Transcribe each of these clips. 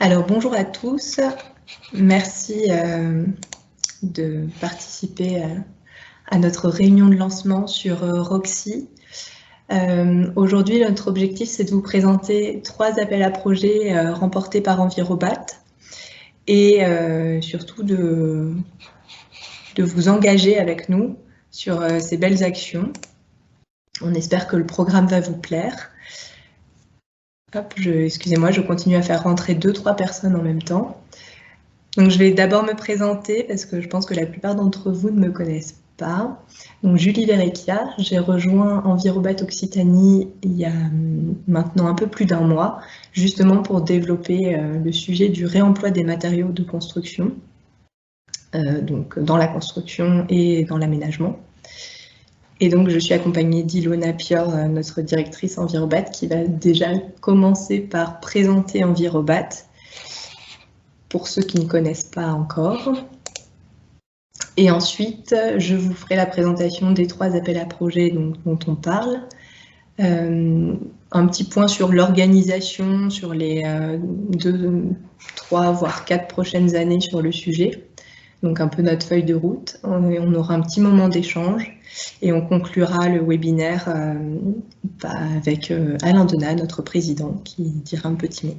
Alors bonjour à tous, merci de participer à notre réunion de lancement sur Roxy. Aujourd'hui, notre objectif, c'est de vous présenter 3 appels à projets remportés par Envirobat et surtout de vous engager avec nous sur ces belles actions. On espère que le programme va vous plaire. Hop, excusez-moi, je continue à faire rentrer 2-3 personnes en même temps. Donc, je vais d'abord me présenter parce que je pense que la plupart d'entre vous ne me connaissent pas. Donc, Julie Verrecchia, j'ai rejoint Envirobat Occitanie il y a maintenant un peu plus d'1 mois, justement pour développer le sujet du réemploi des matériaux de construction, donc dans la construction et dans l'aménagement. Et donc, je suis accompagnée d'Ilona Pior, notre directrice Envirobat, qui va déjà commencer par présenter Envirobat, pour ceux qui ne connaissent pas encore. Et ensuite, je vous ferai la présentation des 3 appels à projets dont on parle. Un petit point sur l'organisation, sur les 2, 3, voire 4 prochaines années sur le sujet. Donc un peu notre feuille de route. On aura un petit moment d'échange et on conclura le webinaire avec Alain Donat, notre président, qui dira un petit mot.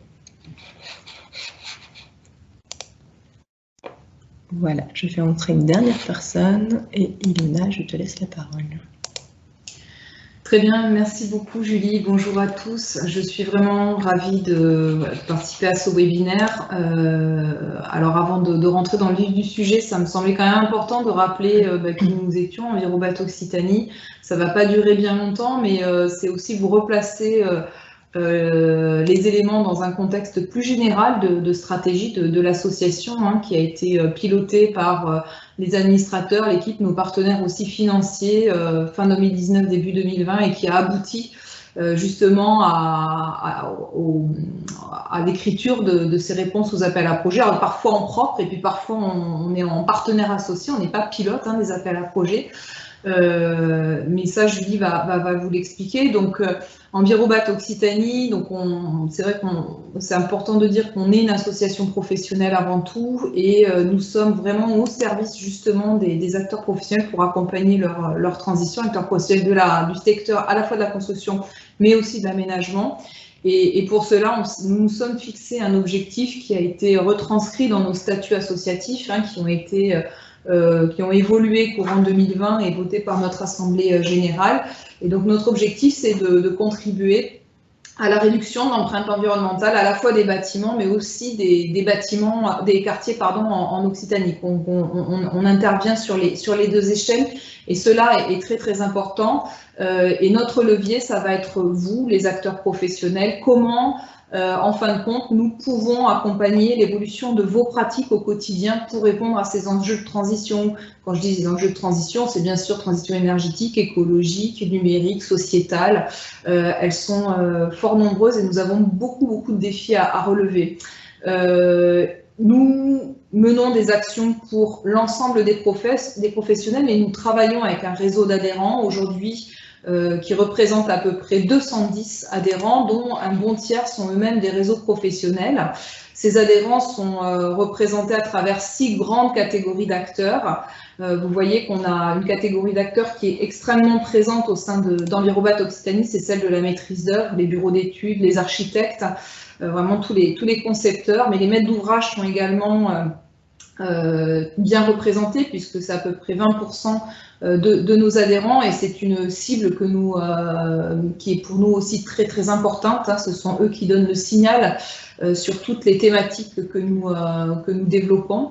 Voilà, je vais entrer une dernière personne et Ilona, je te laisse la parole. Très bien, merci beaucoup Julie, bonjour à tous. Je suis vraiment ravie de participer à ce webinaire. Alors avant de rentrer dans le vif du sujet, ça me semblait quand même important de rappeler qui nous étions, Envirobat Occitanie. Ça ne va pas durer bien longtemps, mais c'est aussi vous replacer les éléments dans un contexte plus général de stratégie de l'association qui a été pilotée par les administrateurs, l'équipe, nos partenaires aussi financiers fin 2019, début 2020 et qui a abouti justement à l'écriture de ces réponses aux appels à projets. Alors, parfois en propre et puis parfois on est en partenaire associé, on n'est pas pilote des appels à projets. Mais ça, Julie va vous l'expliquer. Donc, Envirobat Occitanie, donc c'est vrai c'est important de dire qu'on est une association professionnelle avant tout et nous sommes vraiment au service justement des acteurs professionnels pour accompagner leur transition, acteurs professionnels du secteur à la fois de la construction mais aussi de l'aménagement. Et pour cela, nous nous sommes fixés un objectif qui a été retranscrit dans nos statuts associatifs qui ont évolué courant 2020 et votés par notre Assemblée générale. Et donc notre objectif, c'est de contribuer à la réduction de l'empreinte environnementale à la fois des bâtiments, mais aussi des quartiers en Occitanie. On intervient sur les 2 échelles et cela est très très important. Et notre levier, ça va être vous, les acteurs professionnels. Comment en fin de compte, nous pouvons accompagner l'évolution de vos pratiques au quotidien pour répondre à ces enjeux de transition. Quand je dis les enjeux de transition, c'est bien sûr transition énergétique, écologique, numérique, sociétale. Elles sont fort nombreuses et nous avons beaucoup de défis à relever. Nous menons des actions pour l'ensemble des professionnels, mais nous travaillons avec un réseau d'adhérents aujourd'hui qui représente à peu près 210 adhérents, dont un bon tiers sont eux-mêmes des réseaux professionnels. Ces adhérents sont représentés à travers 6 grandes catégories d'acteurs. Vous voyez qu'on a une catégorie d'acteurs qui est extrêmement présente au sein d'Envirobat Occitanie, c'est celle de la maîtrise d'œuvre, les bureaux d'études, les architectes, vraiment tous les concepteurs, mais les maîtres d'ouvrage sont également bien représentés puisque c'est à peu près 20% de nos adhérents et c'est une cible qui est pour nous aussi très très importante. Ce sont eux qui donnent le signal sur toutes les thématiques que nous développons.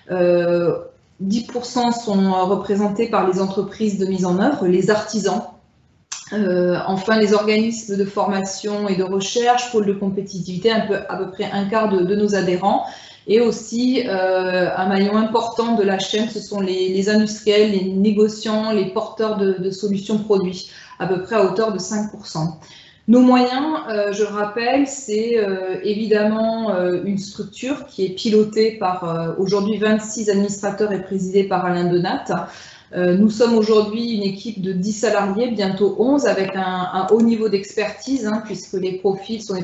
10% sont représentés par les entreprises de mise en œuvre, les artisans. Enfin, les organismes de formation et de recherche, pôles de compétitivité, à peu près un quart de nos adhérents. Et aussi, un maillon important de la chaîne, ce sont les industriels, les négociants, les porteurs de solutions produits, à peu près à hauteur de 5%. Nos moyens, je le rappelle, c'est évidemment une structure qui est pilotée par aujourd'hui 26 administrateurs et présidée par Alain Donat. Nous sommes aujourd'hui une équipe de 10 salariés, bientôt 11, avec un haut niveau d'expertise, hein, puisque les profils sont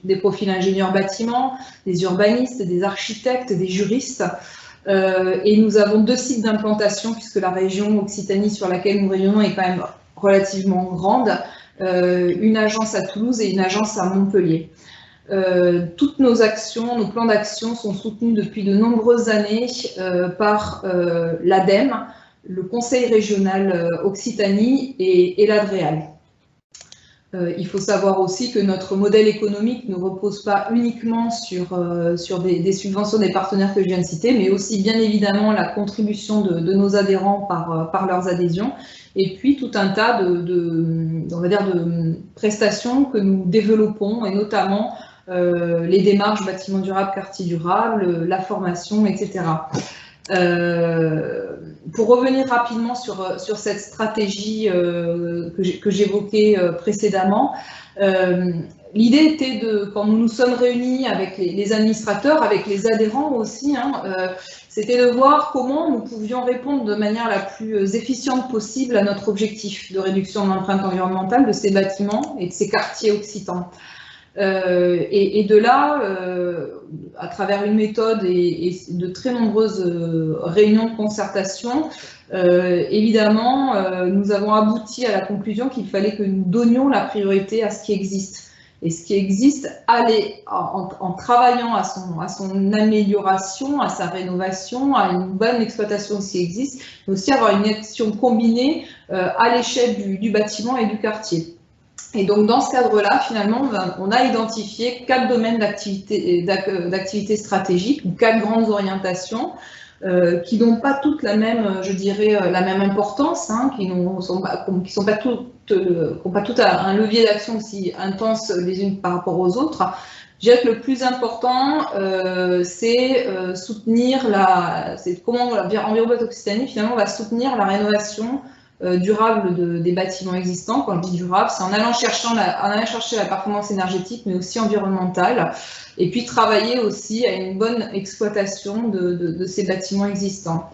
des profils ingénieurs bâtiments, des urbanistes, des architectes, des juristes. Et nous avons 2 sites d'implantation, puisque la région Occitanie sur laquelle nous rayonnons est quand même relativement grande, une agence à Toulouse et une agence à Montpellier. Toutes nos actions, nos plans d'action sont soutenus depuis de nombreuses années par l'ADEME, le Conseil régional Occitanie et l'Adréal. Il faut savoir aussi que notre modèle économique ne repose pas uniquement sur des subventions des partenaires que je viens de citer, mais aussi bien évidemment la contribution de nos adhérents par leurs adhésions, et puis tout un tas on va dire de prestations que nous développons, et notamment les démarches bâtiments durables, quartier durable, la formation, etc. Pour revenir rapidement sur cette stratégie que j'évoquais précédemment, l'idée était quand nous nous sommes réunis avec les administrateurs, avec les adhérents aussi, hein, c'était de voir comment nous pouvions répondre de manière la plus efficiente possible à notre objectif de réduction de l'empreinte environnementale de ces bâtiments et de ces quartiers occitans. Et de là, à travers une méthode et de très nombreuses réunions de concertation, évidemment, nous avons abouti à la conclusion qu'il fallait que nous donnions la priorité à ce qui existe. Et ce qui existe, en travaillant à son amélioration, à sa rénovation, à une bonne exploitation de ce qui existe, mais aussi avoir une action combinée à l'échelle du bâtiment et du quartier. Et donc, dans ce cadre-là, finalement, on a identifié 4 domaines d'activité stratégique, ou 4 grandes orientations, qui n'ont pas toutes la même, je dirais, la même importance, hein, qui n'ont pas toutes un levier d'action aussi intense les unes par rapport aux autres. Je dirais que le plus important, c'est soutenir comment Envirobat Occitanie, finalement, va soutenir la rénovation durable des bâtiments existants. Quand je dis durable, c'est en allant chercher la performance énergétique, mais aussi environnementale, et puis travailler aussi à une bonne exploitation de ces bâtiments existants.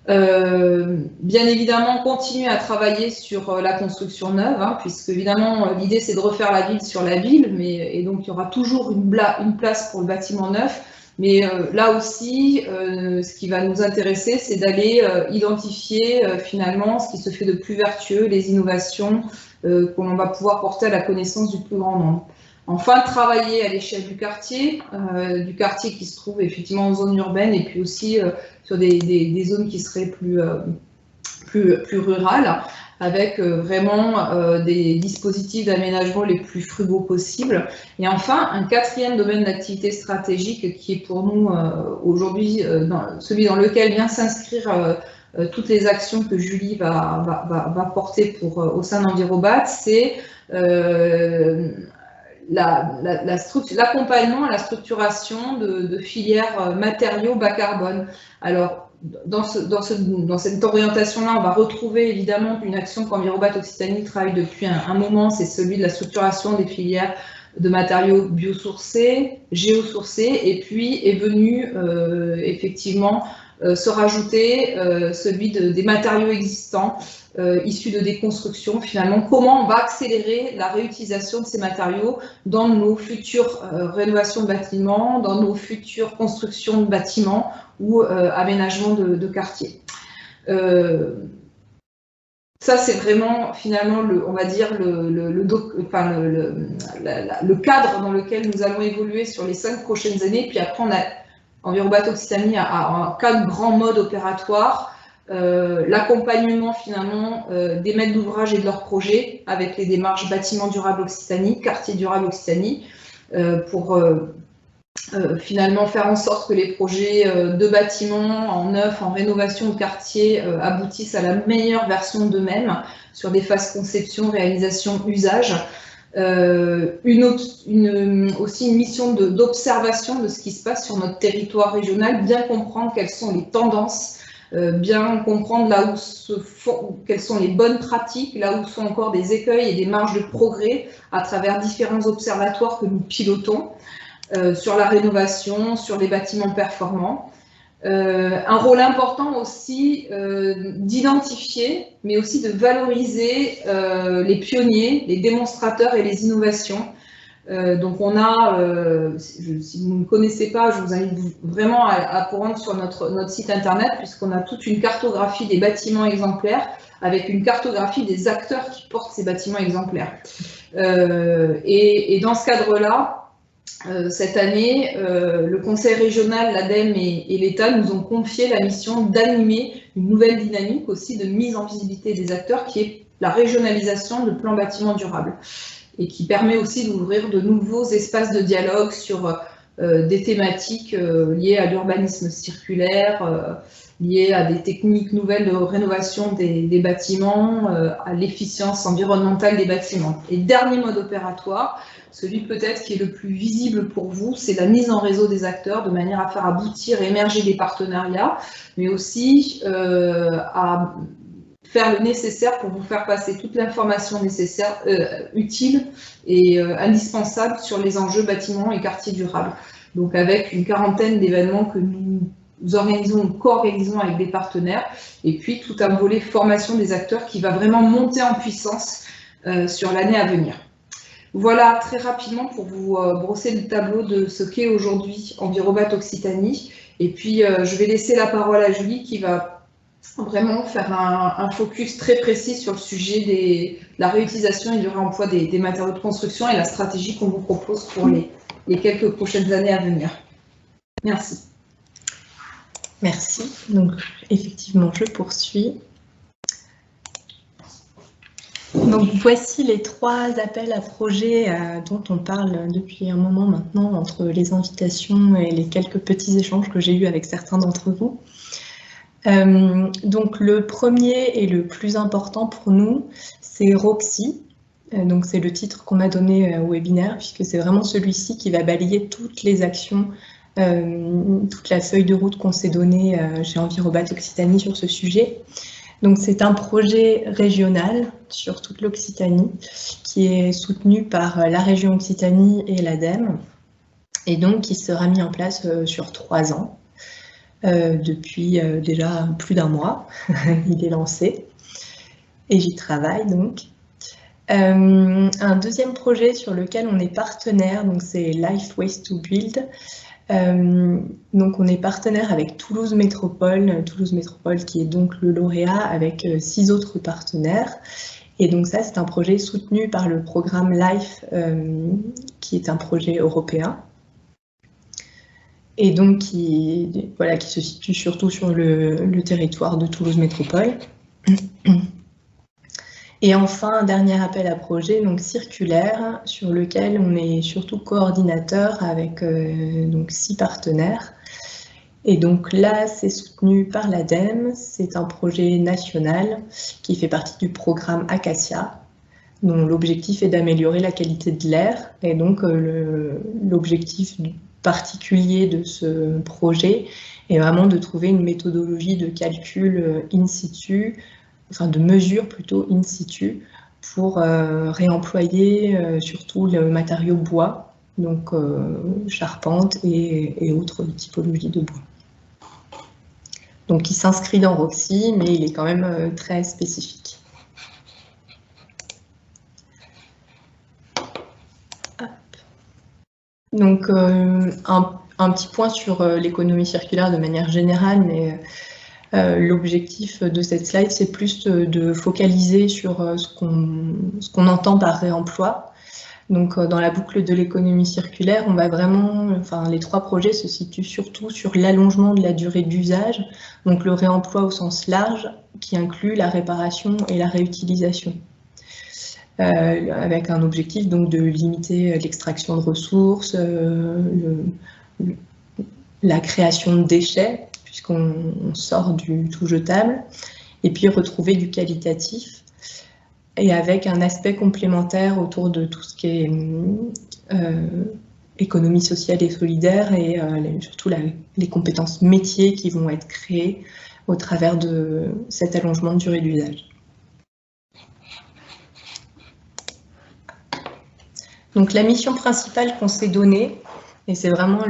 Bien évidemment, continuer à travailler sur la construction neuve, hein, puisque évidemment l'idée c'est de refaire la ville sur la ville, et donc il y aura toujours une place pour le bâtiment neuf. Mais là aussi, ce qui va nous intéresser, c'est d'aller identifier finalement ce qui se fait de plus vertueux, les innovations qu'on va pouvoir porter à la connaissance du plus grand nombre. Enfin, travailler à l'échelle du quartier qui se trouve effectivement en zone urbaine, et puis aussi sur des zones qui seraient plus rurales, avec vraiment des dispositifs d'aménagement les plus frugaux possibles. Et enfin, un 4e domaine d'activité stratégique qui est pour nous aujourd'hui celui dans lequel vient s'inscrire toutes les actions que Julie va porter au sein d'Envirobat, c'est l'accompagnement à la structuration de filières matériaux bas carbone. Alors, dans cette orientation-là, on va retrouver évidemment une action qu'Envirobat Occitanie travaille depuis un moment, c'est celui de la structuration des filières de matériaux biosourcés, géosourcés, et puis est venu effectivement se rajouter celui des matériaux existants issus de déconstruction. Finalement, comment on va accélérer la réutilisation de ces matériaux dans nos futures rénovations de bâtiments, dans nos futures constructions de bâtiments ou aménagements de quartiers. Ça, c'est vraiment finalement, on va dire, le cadre dans lequel nous allons évoluer sur les 5 prochaines années. Puis après, Envirobat Occitanie a 4 grands modes opératoires. L'accompagnement finalement des maîtres d'ouvrage et de leurs projets avec les démarches bâtiments durables Occitanie, quartier durable Occitanie, pour finalement faire en sorte que les projets de bâtiments en neuf, en rénovation de quartier aboutissent à la meilleure version d'eux-mêmes sur des phases conception, réalisation, usage. Aussi une mission d'observation de ce qui se passe sur notre territoire régional, bien comprendre quelles sont les tendances, bien comprendre quelles sont les bonnes pratiques, là où sont encore des écueils et des marges de progrès à travers différents observatoires que nous pilotons sur la rénovation, sur les bâtiments performants. Un rôle important aussi d'identifier, mais aussi de valoriser les pionniers, les démonstrateurs et les innovations. Donc on a, si vous ne connaissez pas, je vous invite vraiment à vous rendre sur notre site internet, puisqu'on a toute une cartographie des bâtiments exemplaires, avec une cartographie des acteurs qui portent ces bâtiments exemplaires. Et dans ce cadre-là, cette année, le Conseil régional, l'ADEME et l'État nous ont confié la mission d'animer une nouvelle dynamique aussi de mise en visibilité des acteurs, qui est la régionalisation de plans bâtiments durables, et qui permet aussi d'ouvrir de nouveaux espaces de dialogue sur des thématiques liées à l'urbanisme circulaire, liées à des techniques nouvelles de rénovation des bâtiments, à l'efficience environnementale des bâtiments. Et dernier mode opératoire, celui peut-être qui est le plus visible pour vous, c'est la mise en réseau des acteurs de manière à faire aboutir et émerger des partenariats, mais aussi à faire le nécessaire pour vous faire passer toute l'information nécessaire, utile et indispensable sur les enjeux bâtiments et quartiers durables. Donc avec une quarantaine d'événements que nous organisons, co-organisons avec des partenaires, et puis tout un volet formation des acteurs qui va vraiment monter en puissance sur l'année à venir. Voilà très rapidement pour vous brosser le tableau de ce qu'est aujourd'hui Envirobat Occitanie. Et puis je vais laisser la parole à Julie qui va vraiment faire un focus très précis sur le sujet de la réutilisation et du réemploi des matériaux de construction et la stratégie qu'on vous propose pour les quelques prochaines années à venir. Merci. Merci. Donc, effectivement, je poursuis. Donc, voici les 3 appels à projets dont on parle depuis un moment maintenant, entre les invitations et les quelques petits échanges que j'ai eus avec certains d'entre vous. Donc, le premier et le plus important pour nous, c'est Roxy. Donc, c'est le titre qu'on m'a donné au webinaire, puisque c'est vraiment celui-ci qui va balayer toutes les actions, toute la feuille de route qu'on s'est donnée chez Envirobat Occitanie sur ce sujet. Donc, c'est un projet régional sur toute l'Occitanie qui est soutenu par la région Occitanie et l'ADEME, et donc qui sera mis en place sur 3 ans. Depuis déjà plus d'1 mois, il est lancé et j'y travaille donc. Un deuxième projet sur lequel on est partenaire, donc c'est Life Waste to Build. Donc on est partenaire avec Toulouse Métropole qui est donc le lauréat avec 6 autres partenaires. Et donc ça, c'est un projet soutenu par le programme LIFE, qui est un projet européen. Et donc qui se situe surtout sur le territoire de Toulouse Métropole. Et enfin, un dernier appel à projet, donc circulaire, sur lequel on est surtout coordinateur avec donc 6 partenaires. Et donc là, c'est soutenu par l'ADEME, c'est un projet national qui fait partie du programme Acacia, dont l'objectif est d'améliorer la qualité de l'air. Et donc l'objectif particulier de ce projet est vraiment de trouver une méthodologie de calcul in situ, enfin de mesure plutôt in situ, pour réemployer surtout le matériau bois, donc charpente et autres typologies de bois. Donc il s'inscrit dans Roxy, mais il est quand même très spécifique. Donc, un petit point sur l'économie circulaire de manière générale, mais l'objectif de cette slide, c'est plus de focaliser sur ce qu'on entend par réemploi. Donc, dans la boucle de l'économie circulaire, on va vraiment, enfin, les 3 projets se situent surtout sur l'allongement de la durée d'usage, donc le réemploi au sens large, qui inclut la réparation et la réutilisation. Avec un objectif donc de limiter l'extraction de ressources, la création de déchets, puisqu'on sort du tout jetable, et puis retrouver du qualitatif, et avec un aspect complémentaire autour de tout ce qui est économie sociale et solidaire, et surtout les compétences métiers qui vont être créées au travers de cet allongement de durée d'usage. Donc la mission principale qu'on s'est donnée, Et c'est vraiment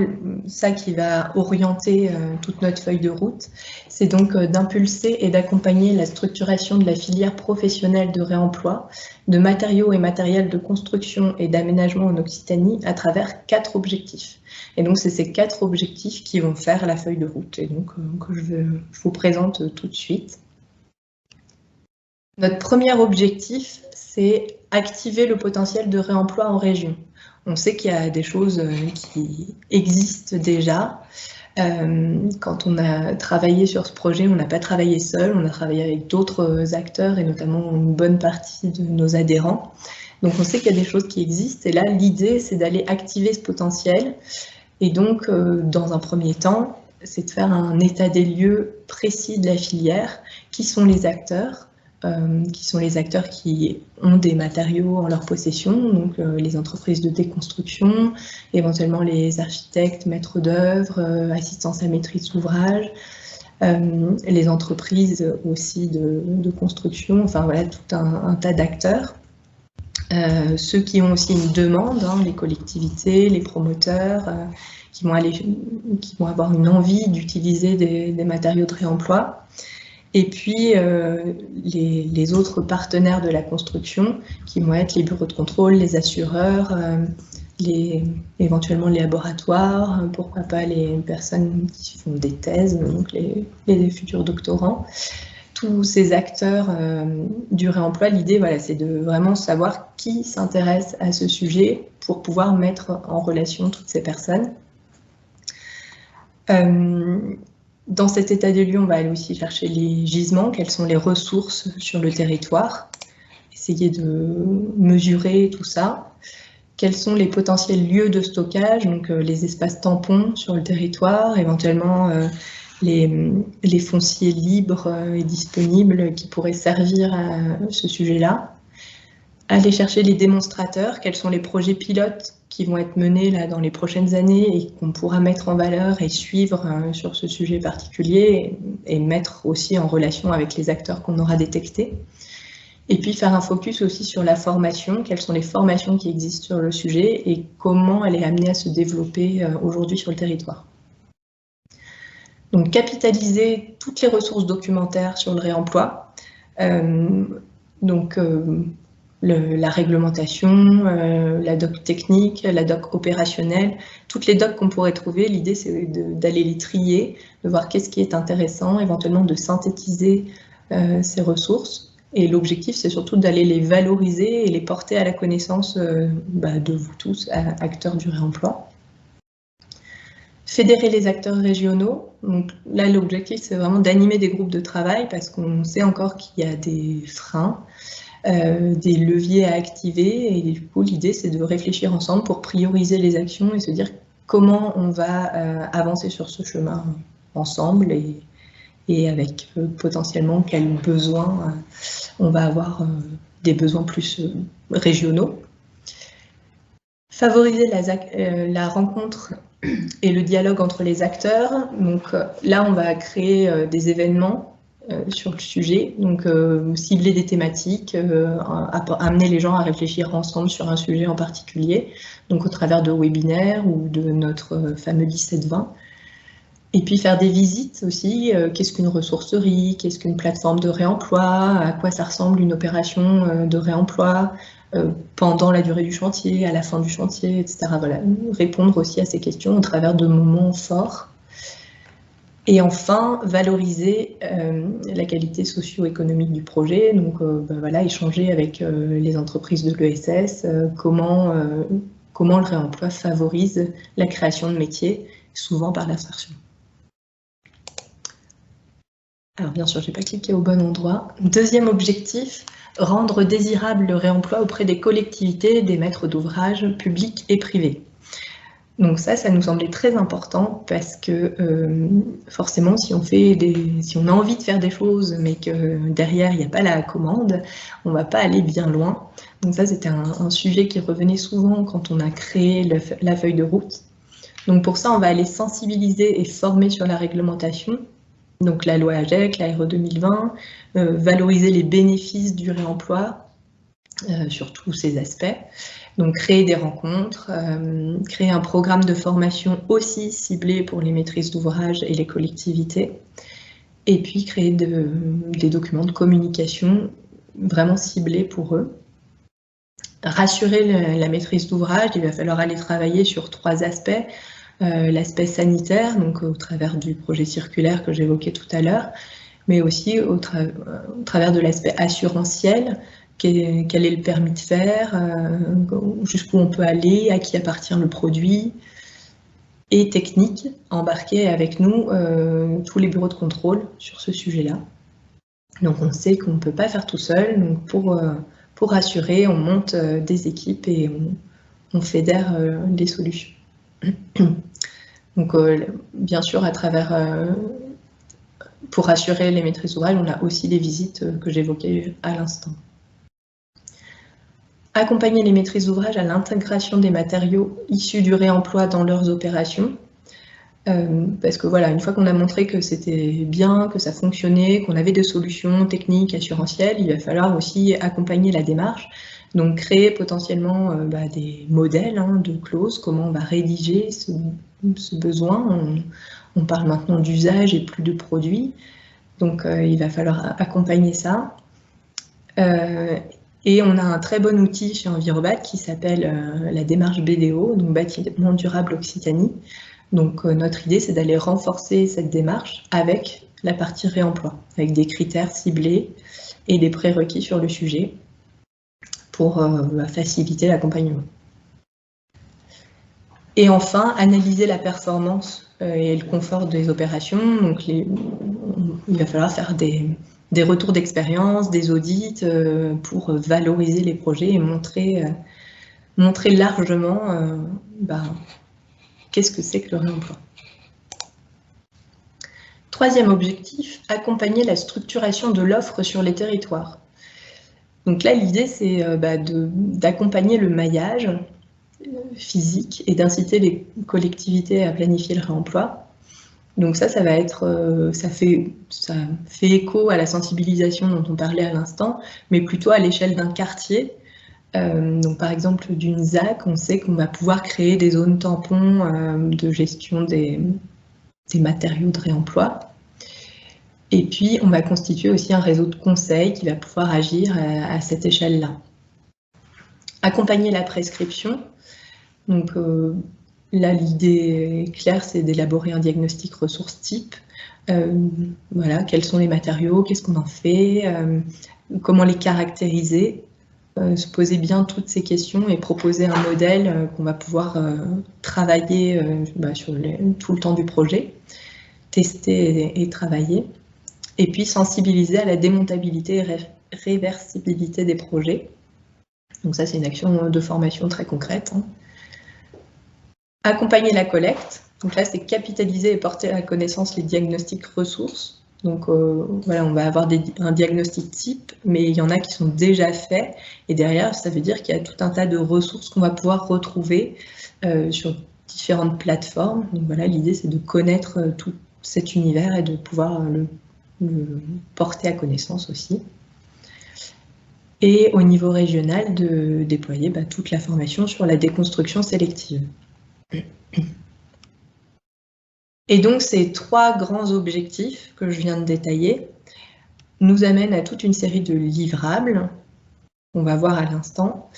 ça qui va orienter toute notre feuille de route. C'est donc d'impulser et d'accompagner la structuration de la filière professionnelle de réemploi, de matériaux et matériels de construction et d'aménagement en Occitanie à travers 4 objectifs. Et donc c'est ces 4 objectifs qui vont faire la feuille de route et donc que je vous présente tout de suite. Notre premier objectif, c'est activer le potentiel de réemploi en région. On sait qu'il y a des choses qui existent déjà. Quand on a travaillé sur ce projet, on n'a pas travaillé seul, on a travaillé avec d'autres acteurs et notamment une bonne partie de nos adhérents. Donc on sait qu'il y a des choses qui existent et là l'idée c'est d'aller activer ce potentiel et donc dans un premier temps c'est de faire un état des lieux précis de la filière, qui sont les acteurs qui ont des matériaux en leur possession, donc les entreprises de déconstruction, éventuellement les architectes, maîtres d'œuvre, assistance à maîtrise d'ouvrage, les entreprises aussi de construction, enfin voilà, tout un tas d'acteurs. Ceux qui ont aussi une demande, hein, les collectivités, les promoteurs, qui vont avoir une envie d'utiliser des matériaux de réemploi. Et puis les autres partenaires de la construction, qui vont être les bureaux de contrôle, les assureurs, éventuellement les laboratoires, pourquoi pas les personnes qui font des thèses, donc les futurs doctorants. Tous ces acteurs du réemploi, l'idée voilà, c'est de vraiment savoir qui s'intéresse à ce sujet pour pouvoir mettre en relation toutes ces personnes. Dans cet état des lieux, on va aller aussi chercher les gisements, quelles sont les ressources sur le territoire, essayer de mesurer tout ça. Quels sont les potentiels lieux de stockage, donc les espaces tampons sur le territoire, éventuellement les fonciers libres et disponibles qui pourraient servir à ce sujet-là. Aller chercher les démonstrateurs, quels sont les projets pilotes qui vont être menés là, dans les prochaines années et qu'on pourra mettre en valeur et suivre sur ce sujet particulier et mettre aussi en relation avec les acteurs qu'on aura détectés. Et puis faire un focus aussi sur la formation, quelles sont les formations qui existent sur le sujet et comment elle est amenée à se développer aujourd'hui sur le territoire. Donc capitaliser toutes les ressources documentaires sur le réemploi, la réglementation, la doc technique, la doc opérationnelle, toutes les docs qu'on pourrait trouver, l'idée c'est d'aller les trier, de voir qu'est-ce qui est intéressant, éventuellement de synthétiser ces ressources. Et l'objectif c'est surtout d'aller les valoriser et les porter à la connaissance de vous tous, acteurs du réemploi. Fédérer les acteurs régionaux, donc là l'objectif c'est vraiment d'animer des groupes de travail parce qu'on sait encore qu'il y a des freins, des leviers à activer et du coup l'idée c'est de réfléchir ensemble pour prioriser les actions et se dire comment on va avancer sur ce chemin ensemble et avec potentiellement quels besoins on va avoir des besoins plus régionaux. Favoriser la rencontre et le dialogue entre les acteurs. Donc là, on va créer des événements sur le sujet, donc cibler des thématiques, amener les gens à réfléchir ensemble sur un sujet en particulier, donc au travers de webinaires ou de notre fameux 17-20. Et puis faire des visites aussi, qu'est-ce qu'une ressourcerie, qu'est-ce qu'une plateforme de réemploi, à quoi ça ressemble une opération de réemploi, pendant la durée du chantier, à la fin du chantier, etc. Voilà, répondre aussi à ces questions au travers de moments forts. Et enfin, valoriser la qualité socio-économique du projet, donc voilà, échanger avec les entreprises de l'ESS, comment le réemploi favorise la création de métiers, souvent par l'insertion. Alors bien sûr, je n'ai pas cliqué au bon endroit. Deuxième objectif, rendre désirable le réemploi auprès des collectivités, des maîtres d'ouvrage publics et privés. Donc ça nous semblait très important parce que forcément, si on a envie de faire des choses, mais que derrière, il n'y a pas la commande, on ne va pas aller bien loin. Donc ça, c'était un sujet qui revenait souvent quand on a créé la feuille de route. Donc pour ça, on va aller sensibiliser et former sur la réglementation. Donc la loi AGEC, la RE 2020, valoriser les bénéfices du réemploi, sur tous ces aspects. Donc créer des rencontres, créer un programme de formation aussi ciblé pour les maîtrises d'ouvrage et les collectivités, et puis créer des documents de communication vraiment ciblés pour eux. Rassurer la maîtrise d'ouvrage, il va falloir aller travailler sur 3 aspects. L'aspect sanitaire, donc au travers du projet circulaire que j'évoquais tout à l'heure, mais aussi au travers de l'aspect assurantiel, quel est le permis de faire, jusqu'où on peut aller, à qui appartient le produit, et technique, embarquer avec nous tous les bureaux de contrôle sur ce sujet-là. Donc on sait qu'on ne peut pas faire tout seul, donc pour assurer, on monte des équipes et on fédère les solutions. Donc bien sûr, à travers, pour assurer les maîtrises d'ouvrage, on a aussi les visites que j'évoquais à l'instant. Accompagner les maîtrises d'ouvrage à l'intégration des matériaux issus du réemploi dans leurs opérations. Parce que voilà, une fois qu'on a montré que c'était bien, que ça fonctionnait, qu'on avait des solutions techniques, assurantielles, il va falloir aussi accompagner la démarche. Donc créer potentiellement des modèles de clauses, comment on va rédiger ce besoin. On parle maintenant d'usage et plus de produits, donc il va falloir accompagner ça. Et on a un très bon outil chez Envirobat qui s'appelle la démarche BDO, donc Bâtiment Durable Occitanie. Donc notre idée, c'est d'aller renforcer cette démarche avec la partie réemploi, avec des critères ciblés et des prérequis sur le sujet pour faciliter l'accompagnement. Et enfin, analyser la performance et le confort des opérations. Donc il va falloir faire des retours d'expérience, des audits pour valoriser les projets et montrer largement qu'est-ce que c'est que le réemploi. Troisième objectif, accompagner la structuration de l'offre sur les territoires. Donc là, l'idée, c'est d'accompagner le maillage physique et d'inciter les collectivités à planifier le réemploi. Donc ça va être, ça fait écho à la sensibilisation dont on parlait à l'instant, mais plutôt à l'échelle d'un quartier. Donc par exemple d'une ZAC, on sait qu'on va pouvoir créer des zones tampons de gestion des matériaux de réemploi. Et puis on va constituer aussi un réseau de conseils qui va pouvoir agir à cette échelle-là. Accompagner la prescription. Donc là, l'idée claire, c'est d'élaborer un diagnostic ressources type. Voilà, quels sont les matériaux, qu'est-ce qu'on en fait, comment les caractériser. Se poser bien toutes ces questions et proposer un modèle qu'on va pouvoir travailler sur tout le temps du projet, tester et travailler, et puis sensibiliser à la démontabilité et réversibilité des projets. Donc ça, c'est une action de formation très concrète. Accompagner la collecte, donc là, c'est capitaliser et porter à la connaissance les diagnostics ressources. Donc voilà, on va avoir un diagnostic type, mais il y en a qui sont déjà faits. Et derrière, ça veut dire qu'il y a tout un tas de ressources qu'on va pouvoir retrouver sur différentes plateformes. Donc voilà, l'idée, c'est de connaître tout cet univers et de pouvoir le porter à connaissance aussi. Et au niveau régional, de déployer toute la formation sur la déconstruction sélective. Et donc ces 3 grands objectifs que je viens de détailler nous amènent à toute une série de livrables, on va voir à l'instant,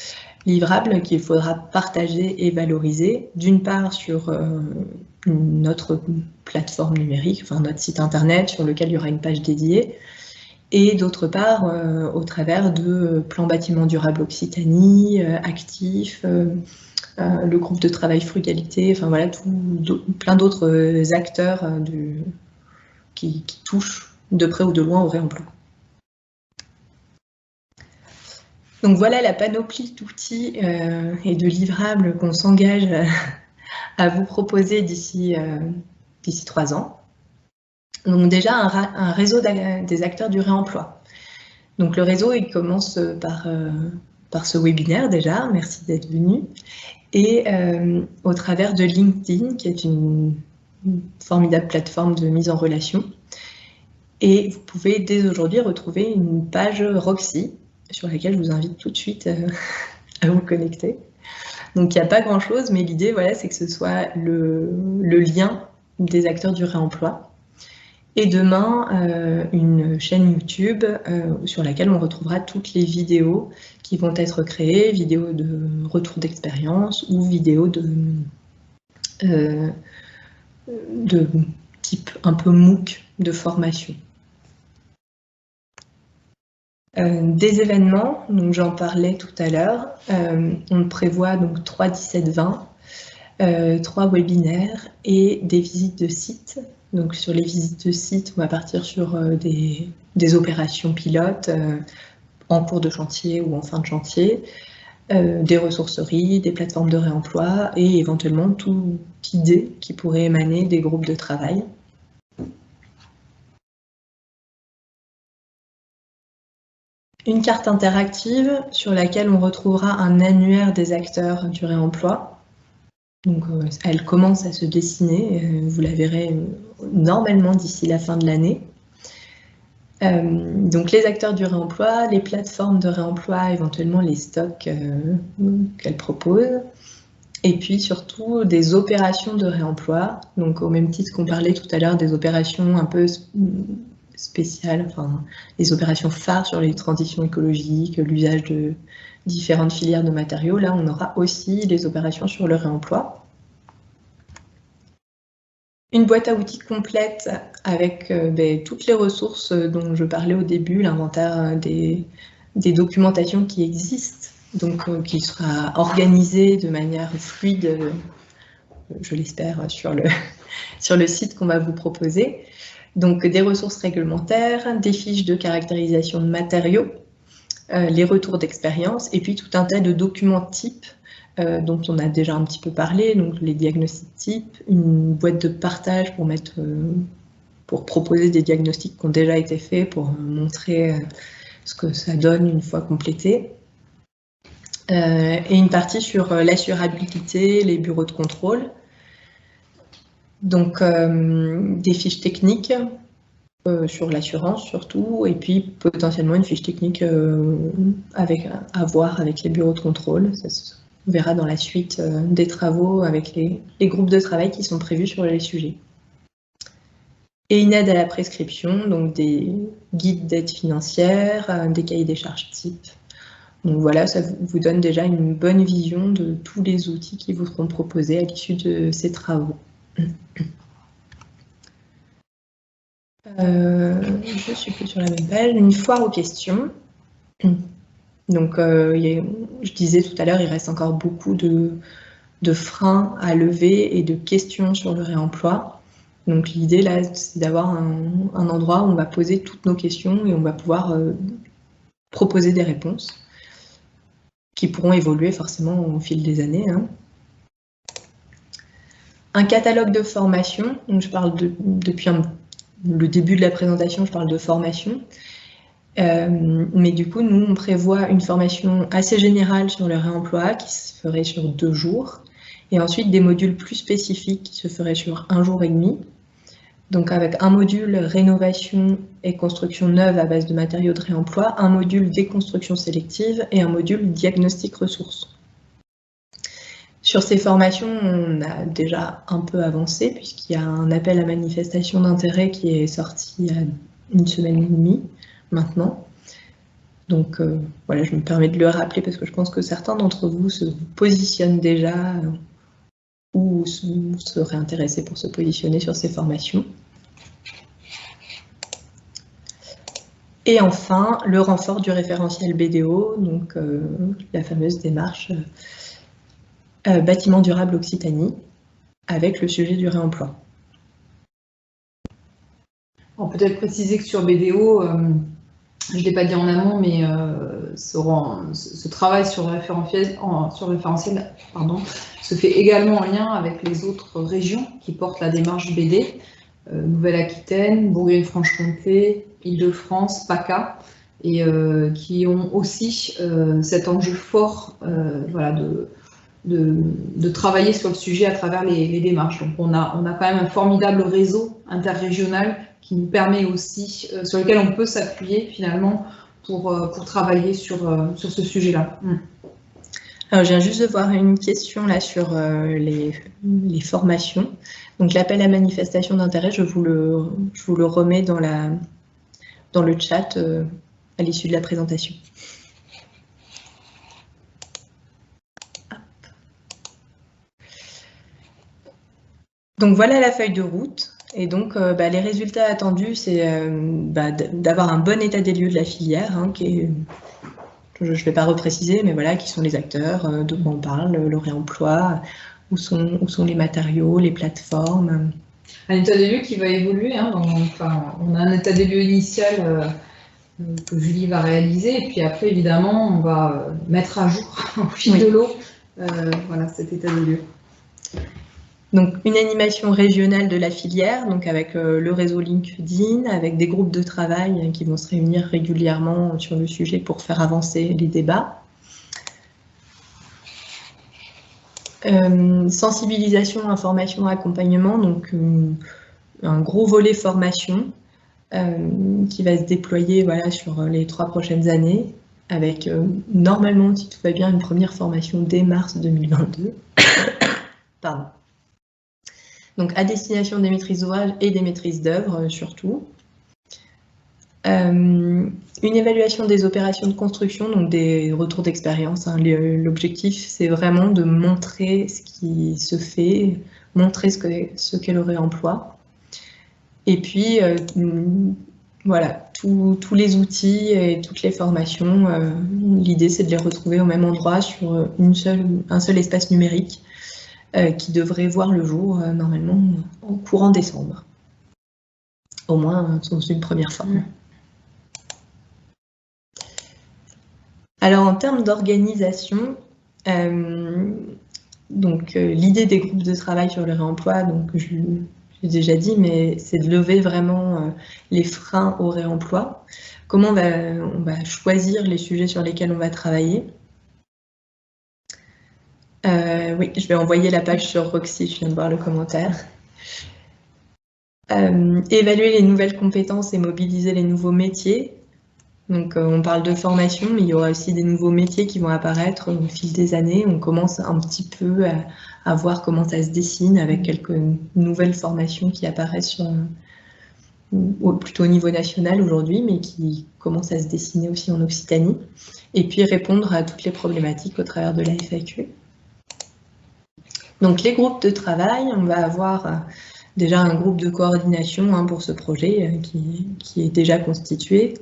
livrables qu'il faudra partager et valoriser, d'une part sur notre plateforme numérique, enfin notre site internet sur lequel il y aura une page dédiée, et d'autre part au travers de Plan Bâtiment Durable Occitanie, Actif, le groupe de travail Frugalité, enfin voilà, plein d'autres acteurs qui touchent de près ou de loin au réemploi. Donc voilà la panoplie d'outils et de livrables qu'on s'engage à vous proposer d'ici 3 ans. Donc déjà un réseau des acteurs du réemploi. Donc le réseau, il commence par ce webinaire déjà, merci d'être venu, et au travers de LinkedIn, qui est une formidable plateforme de mise en relation. Et vous pouvez dès aujourd'hui retrouver une page Roxy, sur laquelle je vous invite tout de suite à vous connecter. Donc il n'y a pas grand-chose, mais l'idée, voilà, c'est que ce soit le lien des acteurs du réemploi. Et demain, une chaîne YouTube sur laquelle on retrouvera toutes les vidéos qui vont être créées, vidéos de retour d'expérience ou vidéos de type un peu MOOC de formation. Des événements, donc j'en parlais tout à l'heure, on prévoit donc 3, 17, 20, 3 webinaires et des visites de sites. Donc sur les visites de sites, on va partir sur des opérations pilotes en cours de chantier ou en fin de chantier, des ressourceries, des plateformes de réemploi et éventuellement toute idée qui pourrait émaner des groupes de travail. Une carte interactive sur laquelle on retrouvera un annuaire des acteurs du réemploi. Donc, elle commence à se dessiner, vous la verrez normalement d'ici la fin de l'année. Donc les acteurs du réemploi, les plateformes de réemploi, éventuellement les stocks qu'elles proposent, et puis surtout des opérations de réemploi, donc au même titre qu'on parlait tout à l'heure des opérations un peu spéciales, enfin les opérations phares sur les transitions écologiques, l'usage de différentes filières de matériaux, là on aura aussi les opérations sur le réemploi. Une boîte à outils complète avec toutes les ressources dont je parlais au début, l'inventaire des documentations qui existent, donc qui sera organisée de manière fluide, je l'espère, sur le site qu'on va vous proposer. Donc des ressources réglementaires, des fiches de caractérisation de matériaux, les retours d'expérience et puis tout un tas de documents types dont on a déjà un petit peu parlé, donc les diagnostics types, une boîte de partage pour proposer des diagnostics qui ont déjà été faits, pour montrer ce que ça donne une fois complété. Et une partie sur l'assurabilité, les bureaux de contrôle. Donc des fiches techniques sur l'assurance surtout, et puis potentiellement une fiche technique à voir avec les bureaux de contrôle. On verra dans la suite des travaux avec les groupes de travail qui sont prévus sur les sujets. Et une aide à la prescription, donc des guides d'aide financière, des cahiers des charges types. Donc voilà, ça vous donne déjà une bonne vision de tous les outils qui vous seront proposés à l'issue de ces travaux. Je suis plus sur la même page. Une foire aux questions. Donc, je disais tout à l'heure, il reste encore beaucoup de freins à lever et de questions sur le réemploi. Donc, l'idée là, c'est d'avoir un endroit où on va poser toutes nos questions et on va pouvoir proposer des réponses qui pourront évoluer forcément au fil des années. Un catalogue de formation. Donc, je parle depuis le début de la présentation, je parle de formation. Mais du coup, nous, on prévoit une formation assez générale sur le réemploi qui se ferait sur 2 jours, et ensuite des modules plus spécifiques qui se feraient sur 1 jour et demi. Donc avec un module rénovation et construction neuve à base de matériaux de réemploi, un module déconstruction sélective et un module diagnostic ressources. Sur ces formations, on a déjà un peu avancé puisqu'il y a un appel à manifestation d'intérêt qui est sorti il y a 1 semaine et demie. Maintenant. Donc voilà, je me permets de le rappeler parce que je pense que certains d'entre vous se positionnent déjà ou seraient intéressés pour se positionner sur ces formations. Et enfin, le renfort du référentiel BDO, donc la fameuse démarche bâtiment durable Occitanie avec le sujet du réemploi. On peut peut-être préciser que sur BDO, je ne l'ai pas dit en amont, mais ce travail sur le référentiel se fait également en lien avec les autres régions qui portent la démarche BD, Nouvelle-Aquitaine, Bourgogne-Franche-Comté, Île-de-France, PACA, et qui ont aussi cet enjeu fort voilà, de travailler sur le sujet à travers les démarches. Donc on a quand même un formidable réseau interrégional qui nous permet aussi, sur lequel on peut s'appuyer finalement pour travailler sur ce sujet-là. Alors, je viens juste de voir une question là sur les formations. Donc, l'appel à manifestation d'intérêt, je vous le remets dans le chat à l'issue de la présentation. Donc, voilà la feuille de route. Et donc, les résultats attendus, c'est d'avoir un bon état des lieux de la filière, hein, qui est... Je ne vais pas repréciser, mais voilà, qui sont les acteurs, de quoi on parle, le réemploi, où sont les matériaux, les plateformes. Un état des lieux qui va évoluer, hein, on a un état des lieux initial que Julie va réaliser, et puis après, évidemment, on va mettre à jour au fil de l'eau voilà, cet état des lieux. Donc, une animation régionale de la filière, donc avec le réseau LinkedIn, avec des groupes de travail qui vont se réunir régulièrement sur le sujet pour faire avancer les débats. Sensibilisation, information, accompagnement, donc un gros volet formation qui va se déployer voilà, sur les 3 prochaines années, avec normalement, si tout va bien, une première formation dès mars 2022. Pardon. Donc, à destination des maîtrises d'ouvrage et des maîtrises d'œuvre, surtout. Une évaluation des opérations de construction, donc des retours d'expérience. Hein. L'objectif, c'est vraiment de montrer ce qui se fait, montrer ce qu'est le réemploi. Et puis, voilà, tous les outils et toutes les formations, l'idée, c'est de les retrouver au même endroit sur un seul espace numérique, qui devrait voir le jour normalement en courant décembre. Au moins sous une première forme. Alors en termes d'organisation, l'idée des groupes de travail sur le réemploi, donc j'ai déjà dit, mais c'est de lever vraiment les freins au réemploi. Comment on va choisir les sujets sur lesquels on va travailler. Oui, je vais envoyer la page sur Roxy, je viens de voir le commentaire. Évaluer les nouvelles compétences et mobiliser les nouveaux métiers. Donc, on parle de formation, mais il y aura aussi des nouveaux métiers qui vont apparaître au fil des années. On commence un petit peu à voir comment ça se dessine avec quelques nouvelles formations qui apparaissent plutôt au niveau national aujourd'hui, mais qui commencent à se dessiner aussi en Occitanie. Et puis, répondre à toutes les problématiques au travers de la FAQ. Donc, les groupes de travail, on va avoir déjà un groupe de coordination pour ce projet qui est déjà constitué.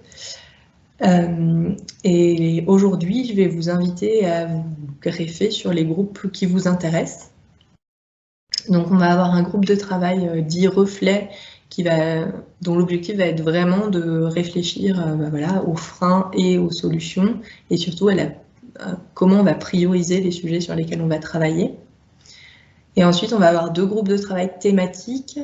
Et aujourd'hui, je vais vous inviter à vous greffer sur les groupes qui vous intéressent. Donc, on va avoir un groupe de travail dit reflet dont l'objectif va être vraiment de réfléchir voilà, aux freins et aux solutions, et surtout à comment on va prioriser les sujets sur lesquels on va travailler. Et ensuite, on va avoir 2 groupes de travail thématiques,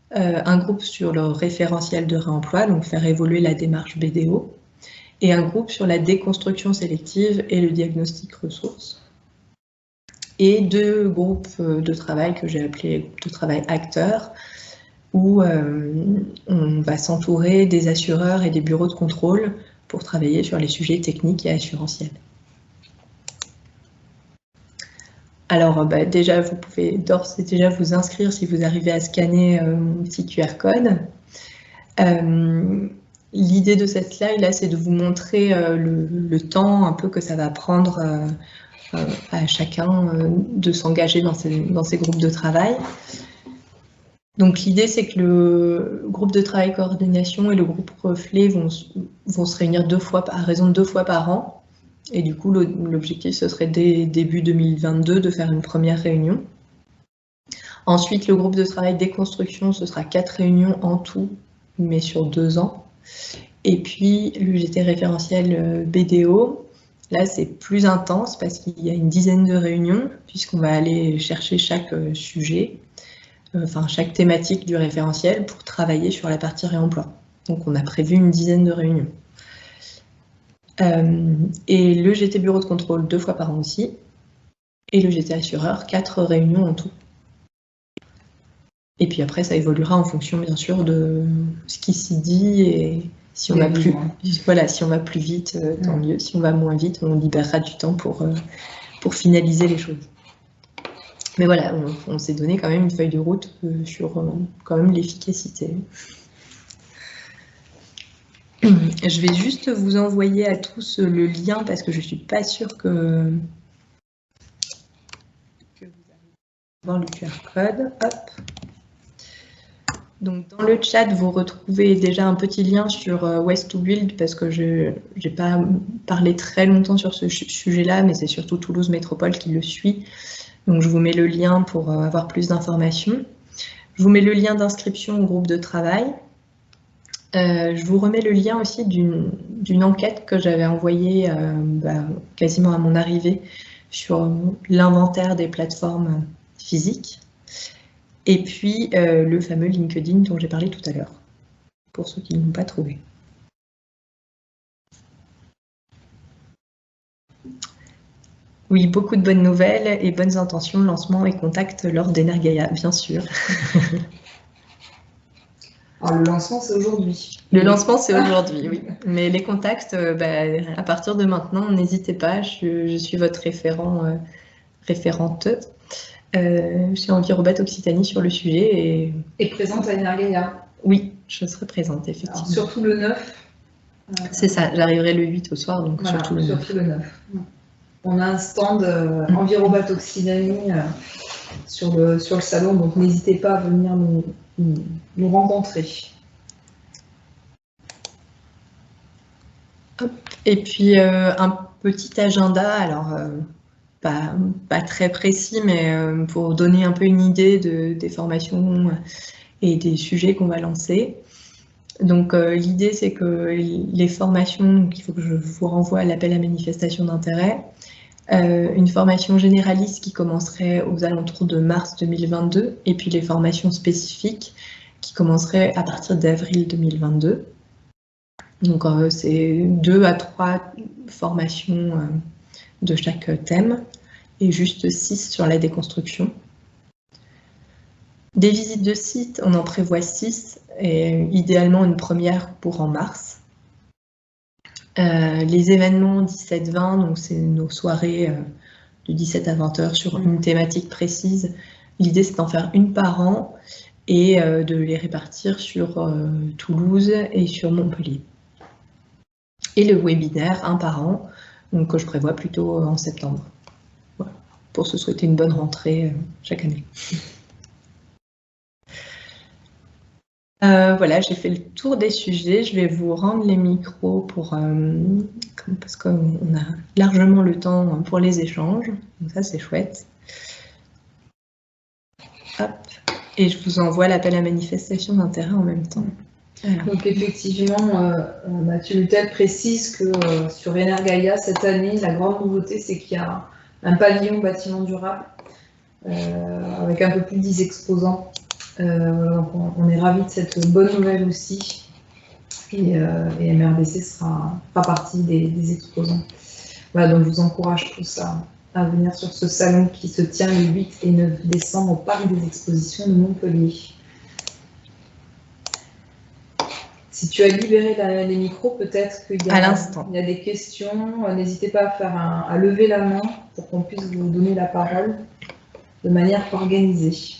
un groupe sur le référentiel de réemploi, donc faire évoluer la démarche BDO, et un groupe sur la déconstruction sélective et le diagnostic ressources. Et 2 groupes de travail que j'ai appelés groupes de travail acteurs, où on va s'entourer des assureurs et des bureaux de contrôle pour travailler sur les sujets techniques et assurantiels. Alors, déjà, vous pouvez d'ores et déjà vous inscrire si vous arrivez à scanner mon petit QR code. L'idée de cette slide, là, c'est de vous montrer le temps un peu que ça va prendre à chacun de s'engager dans ces groupes de travail. Donc, l'idée, c'est que le groupe de travail coordination et le groupe reflet vont se réunir à raison de 2 fois par an. Et du coup, l'objectif, ce serait dès début 2022 de faire une première réunion. Ensuite, le groupe de travail déconstruction, ce sera 4 réunions en tout, mais sur 2 ans. Et puis, l'UGT référentiel BDO, là, c'est plus intense parce qu'il y a une dizaine de réunions, puisqu'on va aller chercher chaque sujet, chaque thématique du référentiel pour travailler sur la partie réemploi. Donc, on a prévu une dizaine de réunions. Et le GT bureau de contrôle 2 fois par an aussi, et le GT assureur 4 réunions en tout. Et puis après, ça évoluera en fonction, bien sûr, de ce qui s'y dit Si on va plus, voilà, si on va plus vite, tant mieux. Si on va moins vite, on libérera du temps pour finaliser les choses. Mais voilà, on s'est donné quand même une feuille de route sur quand même l'efficacité. Je vais juste vous envoyer à tous le lien parce que je ne suis pas sûre que vous allez voir le QR code. Hop. Donc, dans le chat, vous retrouvez déjà un petit lien sur Waste to Build parce que je n'ai pas parlé très longtemps sur ce sujet-là, mais c'est surtout Toulouse Métropole qui le suit. Donc, je vous mets le lien pour avoir plus d'informations. Je vous mets le lien d'inscription au groupe de travail. Je vous remets le lien aussi d'une enquête que j'avais envoyée quasiment à mon arrivée sur l'inventaire des plateformes physiques. Et puis le fameux LinkedIn dont j'ai parlé tout à l'heure, pour ceux qui ne l'ont pas trouvé. Oui, beaucoup de bonnes nouvelles et bonnes intentions, lancement et contact lors d'Energaia, bien sûr. Alors, le lancement, c'est aujourd'hui. Le lancement, c'est aujourd'hui, oui. Mais les contacts, à partir de maintenant, n'hésitez pas, je suis votre référente chez Envirobat Occitanie sur le sujet. Et présente à Energaia. Oui, je serai présente, effectivement. Alors, surtout le 9. C'est ça, j'arriverai le 8 au soir, donc voilà, surtout le 9. On a un stand Envirobat Occitanie sur le salon, donc n'hésitez pas à venir nous rencontrer. Et puis un petit agenda, alors pas très précis, mais pour donner un peu une idée des formations et des sujets qu'on va lancer. Donc l'idée, c'est que les formations, donc il faut que je vous renvoie à l'appel à manifestation d'intérêt, une formation généraliste qui commencerait aux alentours de mars 2022, et puis les formations spécifiques qui commenceraient à partir d'avril 2022. Donc c'est 2 à 3 formations de chaque thème, et juste 6 sur la déconstruction. Des visites de site, on en prévoit 6, et idéalement une première pour en mars. Les événements 17-20, donc c'est nos soirées de 17 à 20 heures sur une thématique précise. L'idée, c'est d'en faire une par an et de les répartir sur Toulouse et sur Montpellier. Et le webinaire, un par an, donc que je prévois plutôt en septembre. Voilà, pour se souhaiter une bonne rentrée chaque année. Voilà, j'ai fait le tour des sujets. Je vais vous rendre les micros parce qu'on a largement le temps pour les échanges. Donc ça, c'est chouette. Hop. Et je vous envoie l'appel à manifestation d'intérêt en même temps. Alors. Donc effectivement, Mathieu Lutel précise que sur Energaia, cette année, la grande nouveauté, c'est qu'il y a un pavillon bâtiment durable avec un peu plus de 10 exposants. Donc on est ravis de cette bonne nouvelle aussi, et MRDC fera partie des exposants. Voilà, donc je vous encourage tous à venir sur ce salon qui se tient le 8 et 9 décembre au Parc des Expositions de Montpellier. Si tu as libéré les micros, peut-être qu'il y a des questions. N'hésitez pas à lever la main pour qu'on puisse vous donner la parole de manière organisée.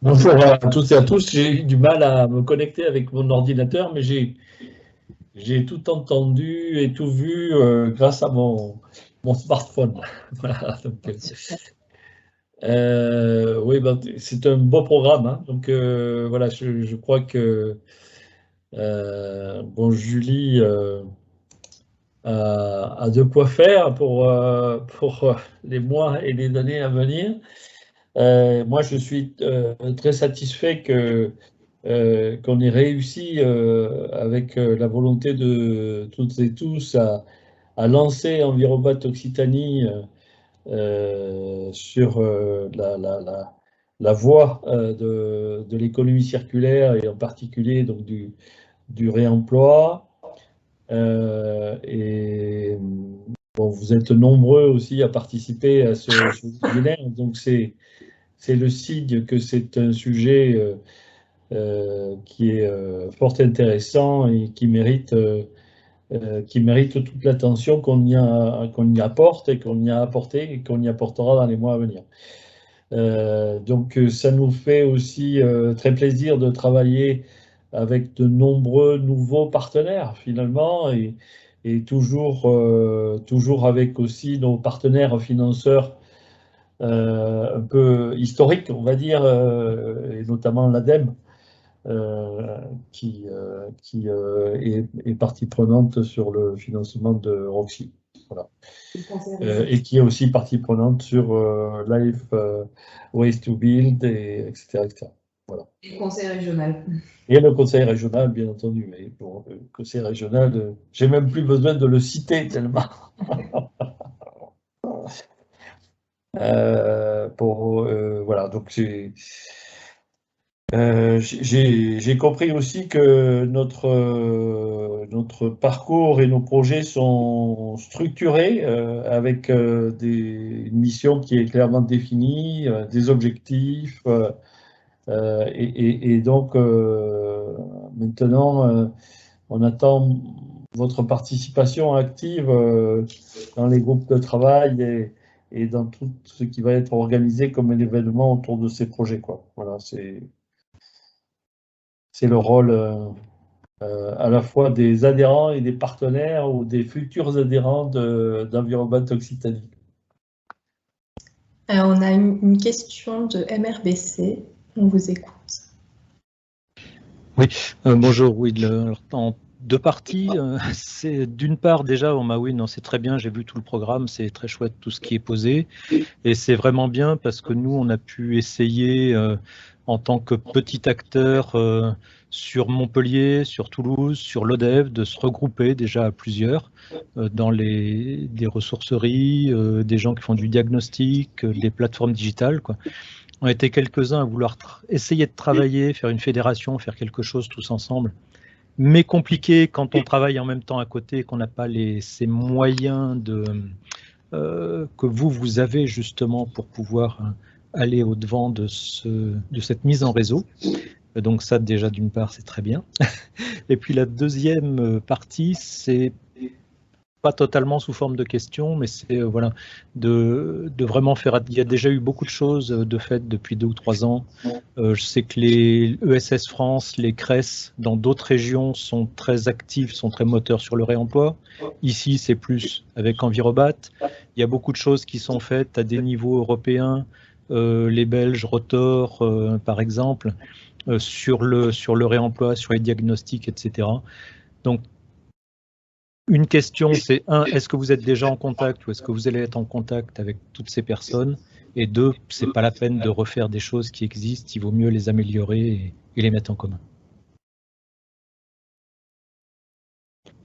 Bonjour à tous et à tous. J'ai eu du mal à me connecter avec mon ordinateur, mais j'ai tout entendu et tout vu grâce à mon smartphone. Voilà, donc, oui, ben, c'est un beau programme. Hein, donc voilà, je crois que bon, Julie a de quoi faire pour les mois et les années à venir. Moi, je suis très satisfait qu'on ait réussi avec la volonté de toutes et tous à lancer Envirobat Occitanie sur la voie de l'économie circulaire et en particulier donc, du réemploi. Et bon, vous êtes nombreux aussi à participer à ce webinaire, donc c'est c'est le signe que c'est un sujet qui est fort intéressant et qui mérite toute l'attention qu'on y apporte et qu'on y a apporté et qu'on y apportera dans les mois à venir. Donc ça nous fait aussi très plaisir de travailler avec de nombreux nouveaux partenaires finalement et toujours avec aussi nos partenaires financeurs un peu historiques, on va dire, et notamment l'ADEME qui est partie prenante sur le financement de Roxy. Voilà. Et qui est aussi partie prenante sur Life Ways to Build, etc. Voilà. Et le conseil régional. Et le conseil régional, bien entendu. Mais pour le conseil régional, j'ai même plus besoin de le citer tellement. Voilà, donc j'ai compris aussi que notre parcours et nos projets sont structurés avec une mission qui est clairement définie, des objectifs. Et donc, maintenant, on attend votre participation active dans les groupes de travail et dans tout ce qui va être organisé comme un événement autour de ces projets, quoi. Voilà, c'est le rôle à la fois des adhérents et des partenaires ou des futurs adhérents d'Environnement Occitanie. Alors, on a une question de MRBC. On vous écoute. Oui, bonjour. Oui, en deux parties. C'est d'une part déjà, oui, non, c'est très bien. J'ai vu tout le programme, c'est très chouette tout ce qui est posé, et c'est vraiment bien parce que nous, on a pu essayer en tant que petit acteur sur Montpellier, sur Toulouse, sur l'ODEV, de se regrouper déjà à plusieurs dans des ressourceries, des gens qui font du diagnostic, des plateformes digitales, quoi. On était quelques-uns à vouloir essayer de travailler, faire une fédération, faire quelque chose tous ensemble, mais compliqué quand on travaille en même temps à côté et qu'on n'a pas ces moyens que vous avez justement pour pouvoir aller au-devant de cette mise en réseau. Donc ça, déjà, d'une part, c'est très bien. Et puis la deuxième partie, c'est pas totalement sous forme de questions, mais c'est voilà, de vraiment faire. Il y a déjà eu beaucoup de choses de fait depuis 2 ou 3 ans. Je sais que les ESS France, les CRES, dans d'autres régions, sont très actifs, sont très moteurs sur le réemploi. Ici, c'est plus avec Envirobat. Il y a beaucoup de choses qui sont faites à des niveaux européens. Les Belges, Rotor, par exemple, sur le réemploi, sur les diagnostics, etc. Donc, une question, c'est est-ce que vous êtes déjà en contact ou est-ce que vous allez être en contact avec toutes ces personnes? Et 2, c'est pas la peine de refaire des choses qui existent, il vaut mieux les améliorer et les mettre en commun.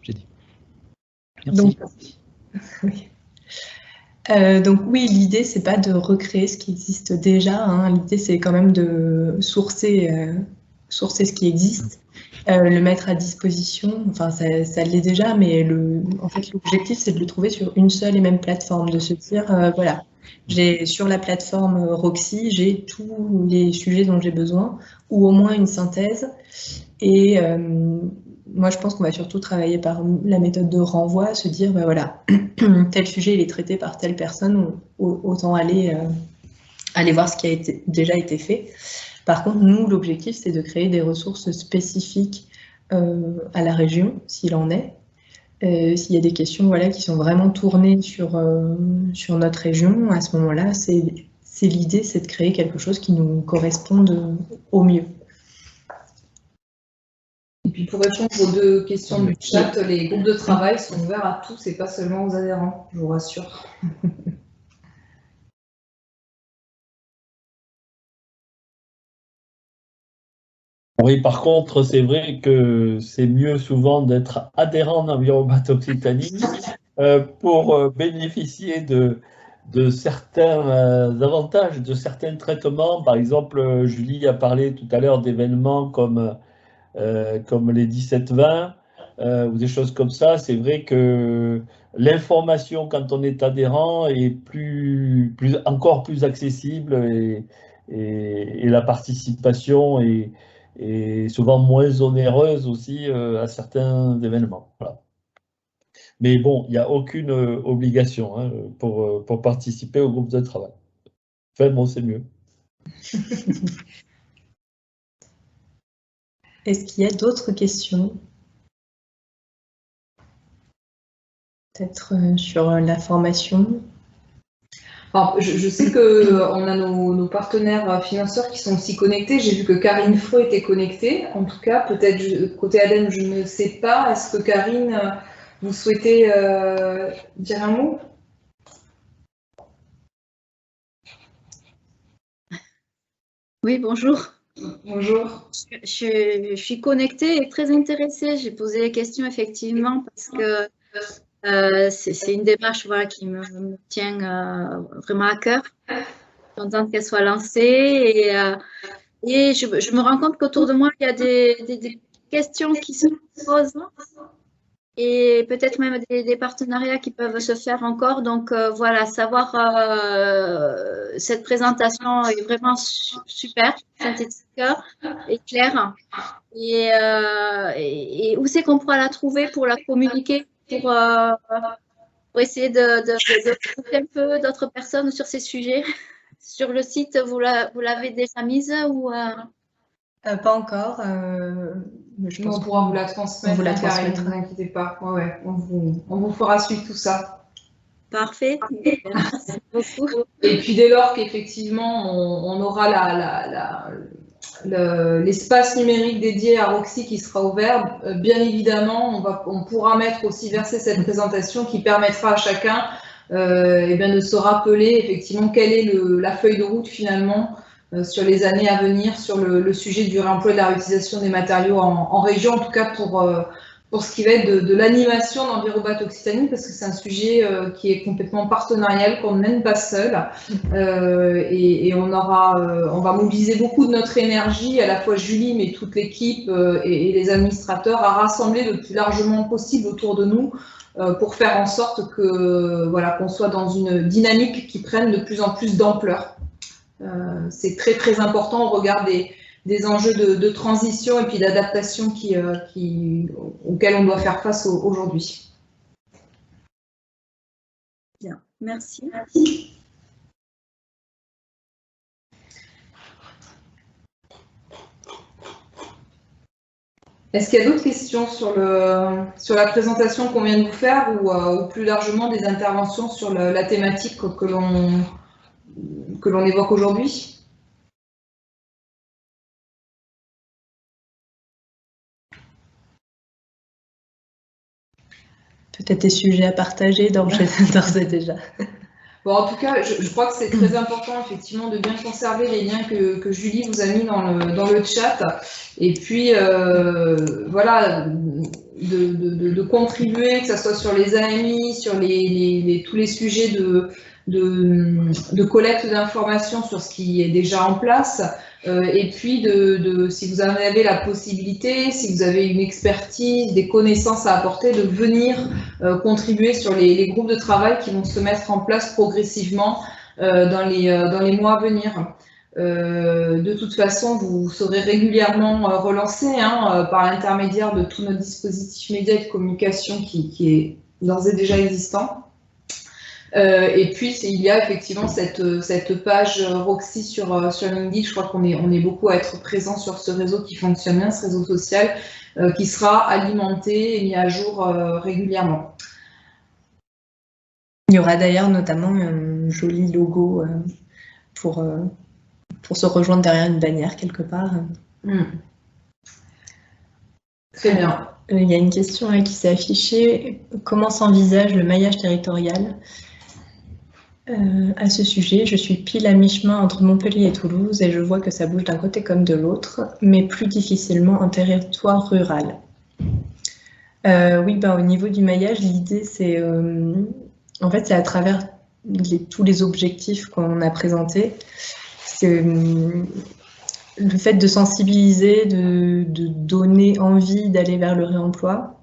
J'ai dit. Merci. Donc oui, l'idée, c'est pas de recréer ce qui existe déjà, hein. L'idée, c'est quand même de sourcer ce qui existe, le mettre à disposition. Enfin, ça l'est déjà, mais en fait, l'objectif, c'est de le trouver sur une seule et même plateforme, de se dire, voilà, sur la plateforme Roxy, j'ai tous les sujets dont j'ai besoin, ou au moins une synthèse. Et moi, je pense qu'on va surtout travailler par la méthode de renvoi, se dire, ben voilà, tel sujet il est traité par telle personne, autant aller voir ce qui a déjà été fait. Par contre, nous, l'objectif, c'est de créer des ressources spécifiques à la région, s'il en est. S'il y a des questions, voilà, qui sont vraiment tournées sur notre région, à ce moment-là, l'idée, c'est de créer quelque chose qui nous corresponde au mieux. Et puis pour répondre aux 2 questions du chat, les groupes de travail sont ouverts à tous et pas seulement aux adhérents, je vous rassure. Oui, par contre, c'est vrai que c'est mieux souvent d'être adhérent d'Environnement Occitanie pour bénéficier de certains avantages, de certains traitements. Par exemple, Julie a parlé tout à l'heure d'événements comme les 17-20 ou des choses comme ça. C'est vrai que l'information, quand on est adhérent, est encore plus accessible la participation est souvent moins onéreuse aussi à certains événements. Voilà. Mais bon, il n'y a aucune obligation hein, pour participer au groupe de travail. Enfin, bon, c'est mieux. Est-ce qu'il y a d'autres questions? Peut-être sur la formation? Alors, je sais qu'on a nos partenaires financeurs qui sont aussi connectés. J'ai vu que Karine Freux était connectée. En tout cas, peut-être côté ADEME, je ne sais pas. Est-ce que Karine, vous souhaitez dire un mot? Oui, bonjour. Bonjour. Je suis connectée et très intéressée. J'ai posé les questions effectivement parce que c'est une démarche voilà, qui me tient vraiment à cœur. Je suis contente qu'elle soit lancée et je me rends compte qu'autour de moi, il y a des questions qui se posent et peut-être même des partenariats qui peuvent se faire encore. Donc voilà, savoir cette présentation est vraiment super, synthétique et claire. Et où c'est qu'on pourra la trouver pour la communiquer, pour essayer de recruter un peu d'autres personnes sur ces sujets? Sur le site, vous l'avez déjà mise ou Pas encore. Je pense on pourra vous la transmettre. Vous la Karine, transmettra. ne vous inquiétez pas. Ouais, on vous fera suivre tout ça. Parfait. Merci beaucoup. Et puis dès lors qu'effectivement on aura l'espace numérique dédié à Roxy qui sera ouvert, bien évidemment, on pourra verser cette présentation qui permettra à chacun de se rappeler effectivement quelle est la feuille de route finalement sur les années à venir sur le sujet du réemploi et de la réutilisation des matériaux en région, en tout cas pour ce qui va être de l'animation d'Envirobat Occitanie, parce que c'est un sujet qui est complètement partenarial, qu'on ne mène pas seul. Et on va mobiliser beaucoup de notre énergie, à la fois Julie, mais toute l'équipe et les administrateurs, à rassembler le plus largement possible autour de nous pour faire en sorte que qu'on soit dans une dynamique qui prenne de plus en plus d'ampleur. C'est très très important au regard des enjeux de transition et puis d'adaptation auxquels on doit faire face aujourd'hui. Bien, merci. Est-ce qu'il y a d'autres questions sur la présentation qu'on vient de vous faire ou plus largement des interventions sur la thématique que l'on évoque aujourd'hui? Peut-être des sujets à partager d'ores et déjà. Bon, en tout cas, je crois que c'est très important effectivement de bien conserver les liens que Julie vous a mis dans le chat. Et puis, voilà, de contribuer, que ce soit sur les AMI, sur tous les sujets de collecte d'informations sur ce qui est déjà en place. Et puis, si vous en avez la possibilité, si vous avez une expertise, des connaissances à apporter, de venir contribuer sur les groupes de travail qui vont se mettre en place progressivement dans les mois à venir. De toute façon, vous serez régulièrement relancé par l'intermédiaire de tous nos dispositifs médias et de communication qui est d'ores et déjà existant. Et puis, il y a effectivement cette page Roxy sur LinkedIn. Je crois qu'on est beaucoup à être présent sur ce réseau qui fonctionne bien, ce réseau social, qui sera alimenté et mis à jour régulièrement. Il y aura d'ailleurs notamment un joli logo pour se rejoindre derrière une bannière quelque part. Très bien. Il y a une question qui s'est affichée. Comment s'envisage le maillage territorial ? À ce sujet, je suis pile à mi-chemin entre Montpellier et Toulouse et je vois que ça bouge d'un côté comme de l'autre, mais plus difficilement en territoire rural. Oui, au niveau du maillage, l'idée c'est en fait c'est à travers tous les objectifs qu'on a présentés. C'est le fait de sensibiliser, de donner envie d'aller vers le réemploi,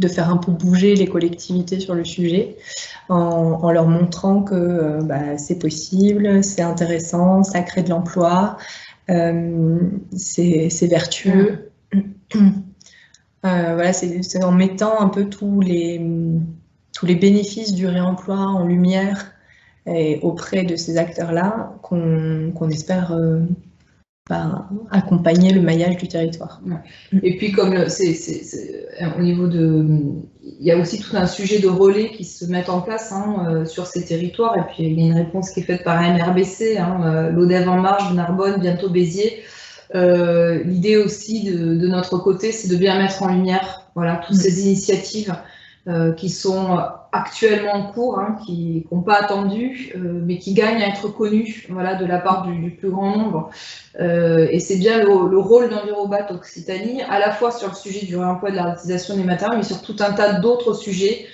faire un peu bouger les collectivités sur le sujet en leur montrant que c'est possible, c'est intéressant, ça crée de l'emploi, c'est vertueux. Voilà, c'est en mettant un peu tous les bénéfices du réemploi en lumière et auprès de ces acteurs-là qu'on espère accompagner le maillage du territoire. Et puis comme au niveau il y a aussi tout un sujet de relais qui se met en place sur ces territoires, et puis il y a une réponse qui est faite par MRBC, l'ODEV en marche de Narbonne, bientôt Béziers. L'idée aussi de notre côté, c'est de bien mettre en lumière toutes ces initiatives qui sont actuellement en cours, qui n'ont pas attendu, mais qui gagnent à être connues de la part du plus grand nombre. Et c'est bien le rôle d'Envirobat Occitanie, à la fois sur le sujet du réemploi et de la réutilisation des matériaux, mais sur tout un tas d'autres sujets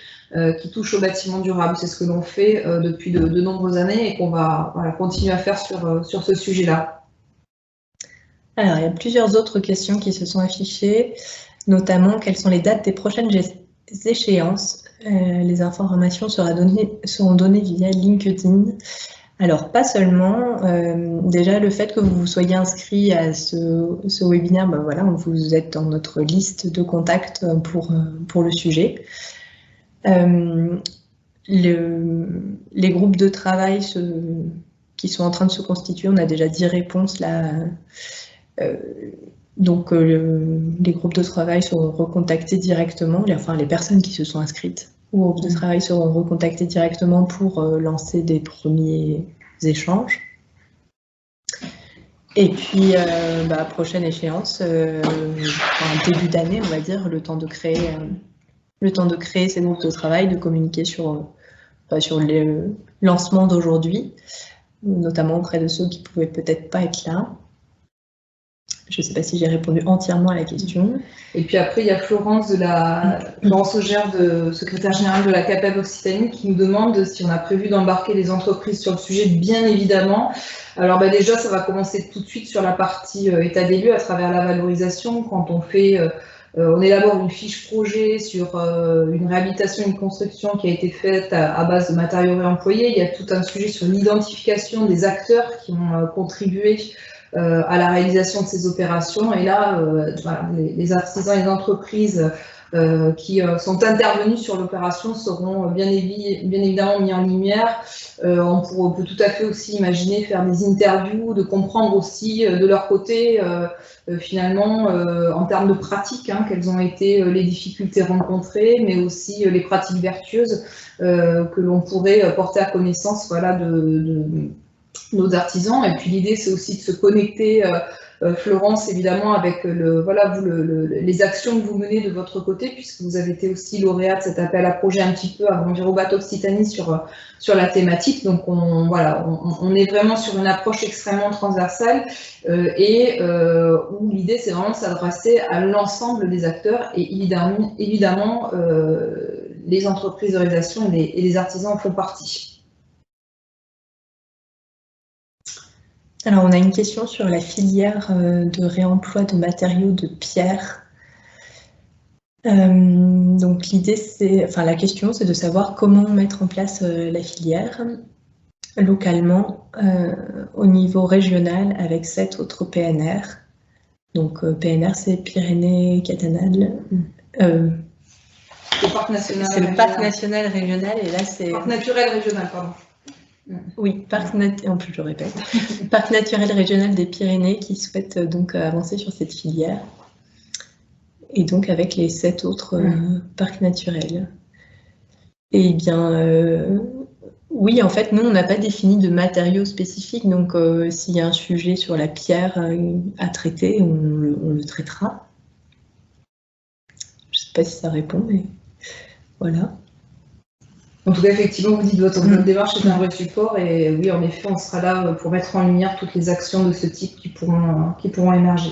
qui touchent au bâtiment durable. C'est ce que l'on fait depuis de nombreuses années et qu'on va continuer à faire sur ce sujet-là. Alors, il y a plusieurs autres questions qui se sont affichées, notamment quelles sont les dates des prochaines échéances. Les informations seront données via LinkedIn. Alors, pas seulement, déjà le fait que vous soyez inscrit à ce webinaire, vous êtes dans notre liste de contacts pour le sujet. Les groupes de travail qui sont en train de se constituer, on a déjà 10 réponses là. Donc les groupes de travail seront recontactés directement, les personnes qui se sont inscrites au groupe de travail seront recontactées directement pour lancer des premiers échanges. Et puis, prochaine échéance, début d'année, on va dire, le temps de créer ces groupes de travail, de communiquer sur le lancement d'aujourd'hui, notamment auprès de ceux qui ne pouvaient peut-être pas être là. Je ne sais pas si j'ai répondu entièrement à la question. Et puis après, il y a Florence Augère, secrétaire générale de la CAPEB Occitanie, qui nous demande si on a prévu d'embarquer les entreprises sur le sujet. Bien évidemment. Alors déjà, ça va commencer tout de suite sur la partie état des lieux à travers la valorisation. Quand on élabore une fiche projet sur une réhabilitation, une construction qui a été faite à base de matériaux réemployés. Il y a tout un sujet sur l'identification des acteurs qui ont contribué à la réalisation de ces opérations. Et là, les artisans et les entreprises qui sont intervenus sur l'opération seront bien évidemment mis en lumière. On peut tout à fait aussi imaginer faire des interviews, de comprendre aussi de leur côté, finalement, en termes de pratiques, quelles ont été les difficultés rencontrées, mais aussi les pratiques vertueuses que l'on pourrait porter à connaissance de nos artisans. Et puis l'idée, c'est aussi de se connecter, Florence, évidemment, avec les actions que vous menez de votre côté, puisque vous avez été aussi lauréat de cet appel à projet un petit peu avant Envirobat Occitanie sur la thématique. Donc on est vraiment sur une approche extrêmement transversale où l'idée, c'est vraiment de s'adresser à l'ensemble des acteurs, et évidemment les entreprises de réalisation et les artisans en font partie. Alors, on a une question sur la filière de réemploi de matériaux de pierre. Donc, la question, c'est de savoir comment mettre en place la filière localement au niveau régional avec 7 autres PNR. Donc, PNR, c'est Pyrénées-Cantal. Le parc national. C'est le parc national régional, et là, c'est. Parc naturel régional, pardon. Oui, en plus je répète, parc naturel régional des Pyrénées qui souhaite donc avancer sur cette filière, et donc avec les 7 autres parcs naturels. Et bien, oui, en fait, nous, on n'a pas défini de matériaux spécifiques, donc s'il y a un sujet sur la pierre à traiter, on le traitera. Je ne sais pas si ça répond, mais voilà. En tout cas, effectivement, vous dites votre démarche est un vrai support, et oui, en effet, on sera là pour mettre en lumière toutes les actions de ce type qui pourront émerger.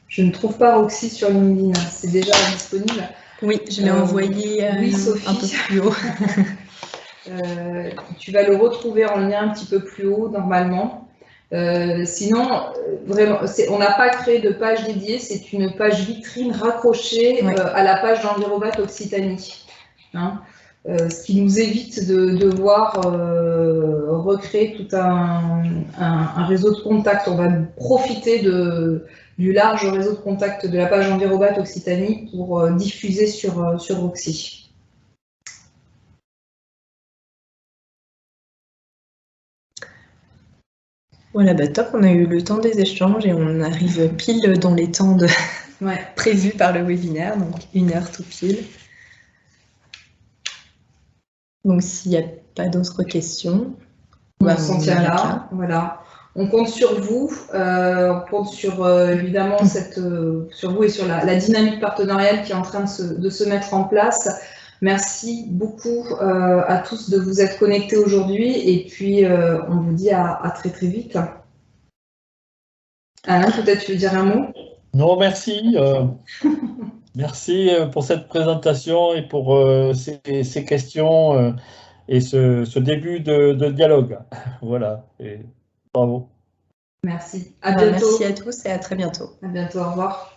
Je ne trouve pas Roxy sur LinkedIn, c'est déjà disponible. Oui, je l'ai envoyé un peu plus haut. Tu vas le retrouver en lien un petit peu plus haut, normalement. Sinon, vraiment, on n'a pas créé de page dédiée, c'est une page vitrine raccrochée à la page d'Envirobat Occitanie. Hein. Ce qui nous évite de devoir recréer tout un réseau de contacts. On va profiter du large réseau de contacts de la page Envirobat Occitanie pour diffuser sur Roxy. Voilà, bah top, on a eu le temps des échanges et on arrive pile dans les temps prévus par le webinaire, donc 1 heure tout pile. Donc s'il n'y a pas d'autres questions, on s'en tient là. Voilà. On compte sur vous, on compte sur évidemment sur vous et sur la dynamique partenariale qui est en train de se mettre en place. Merci beaucoup à tous de vous être connectés aujourd'hui et puis on vous dit à très très vite. Alain, peut-être tu veux dire un mot? Non, merci. Merci pour cette présentation et pour ces questions et ce début de dialogue. Voilà, et bravo. Merci. À bientôt. Merci à tous et à très bientôt. À bientôt, au revoir.